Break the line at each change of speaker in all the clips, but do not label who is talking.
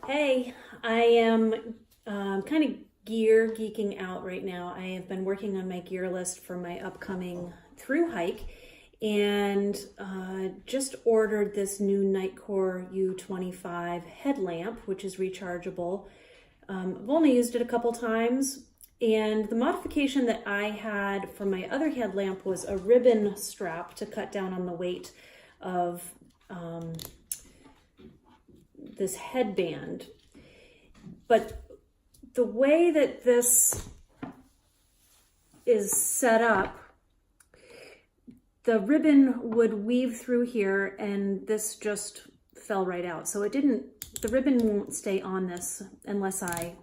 Hey, I am kind of gear geeking out right now. I have been working on my gear list for my upcoming thru hike and just ordered this new NITECORE U25 headlamp, which is rechargeable. I've only used it a couple times, and the modification that I had for my other headlamp was a ribbon strap to cut down on the weight of this headband. But the way that this is set up, the ribbon would weave through here and this just fell right out. So the ribbon won't stay on this unless I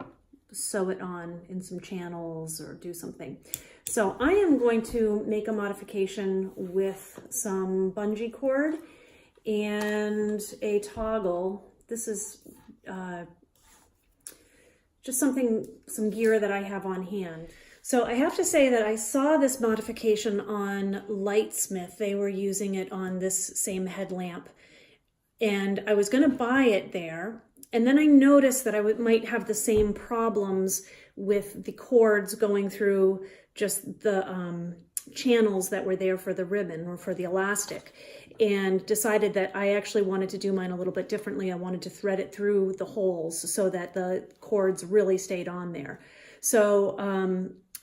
sew it on in some channels or do something. So I am going to make a modification with some bungee cord and a toggle. This is just some gear that I have on hand. So I have to say that I saw this modification on Lightsmith. They were using it on this same headlamp, and I was going to buy it there. And then I noticed that I might have the same problems with the cords going through just the channels that were there for the ribbon or for the elastic, and decided that I actually wanted to do mine a little bit differently. I wanted to thread it through the holes so that the cords really stayed on there. So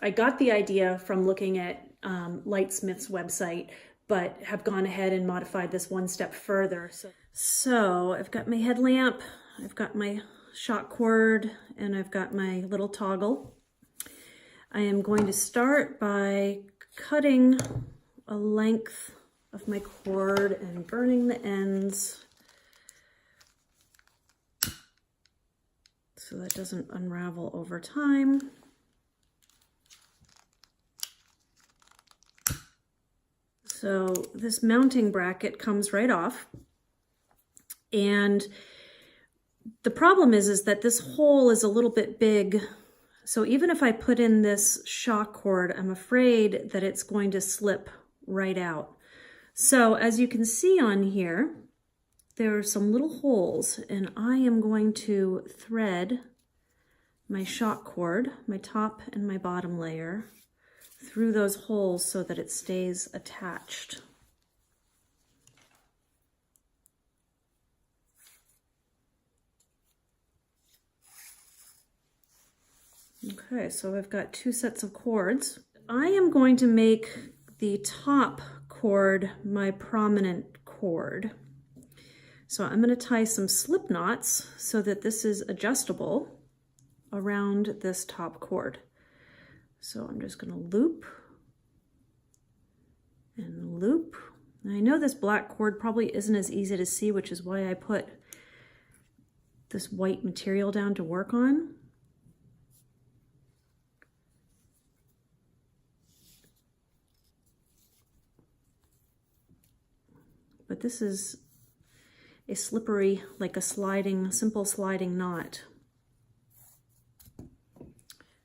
I got the idea from looking at Lightsmith's website, but have gone ahead and modified this one step further. So I've got my headlamp, I've got my shock cord, and I've got my little toggle. I am going to start by cutting a length of my cord and burning the ends so that doesn't unravel over time. So this mounting bracket comes right off, and the problem is that this hole is a little bit big. So even if I put in this shock cord, I'm afraid that it's going to slip right out. So as you can see on here, there are some little holes, and I am going to thread my shock cord, my top and my bottom layer, through those holes so that it stays attached. Okay, so I've got two sets of cords. I am going to make the top cord my prominent cord. So I'm going to tie some slip knots so that this is adjustable around this top cord. So I'm just going to loop and loop. And I know this black cord probably isn't as easy to see, which is why I put this white material down to work on. But this is a slippery, like a simple sliding knot.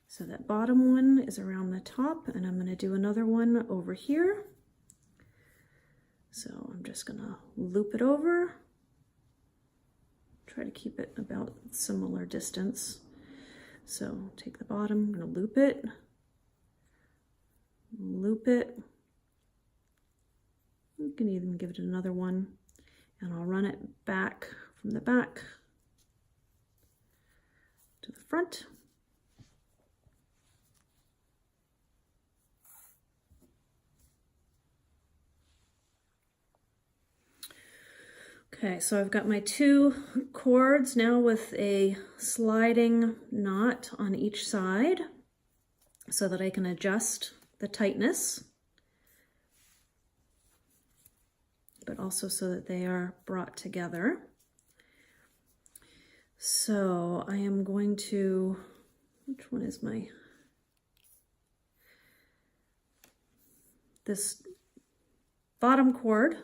So that bottom one is around the top, and I'm going to do another one over here. So I'm just going to loop it over, try to keep it about similar distance. So take the bottom, I'm going to loop it, you can even give it another one, and I'll run it back from the back to the front. Okay, so I've got my two cords now with a sliding knot on each side so that I can adjust the tightness, but also so that they are brought together. So I am going to, which one is this bottom cord,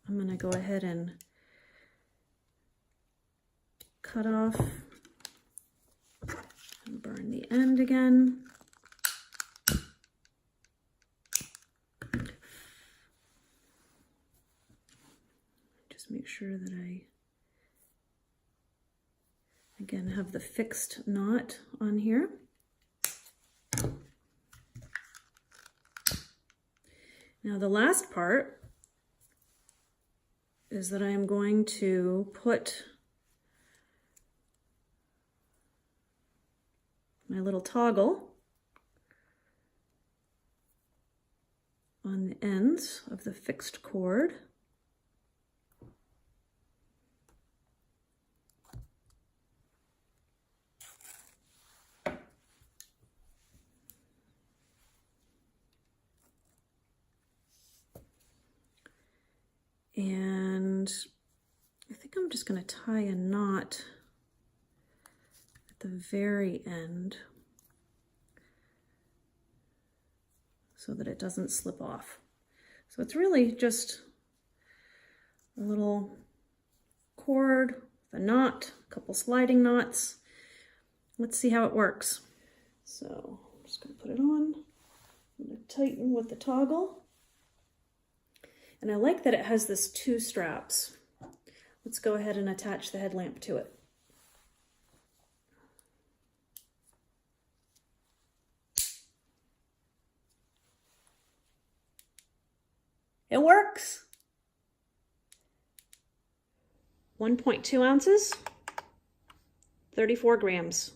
I'm going to go ahead and cut off and burn the end again. Just make sure that I Again, have the fixed knot on here. Now the last part is that I am going to put my little toggle on the ends of the fixed cord. And I think I'm just going to tie a knot at the very end so that it doesn't slip off. So it's really just a little cord, a knot, a couple sliding knots. Let's see how it works. So I'm just going to put it on. I'm going to tighten with the toggle. And I like that it has this 2 straps. Let's go ahead and attach the headlamp to it. It works! 1.2 ounces, 34 grams.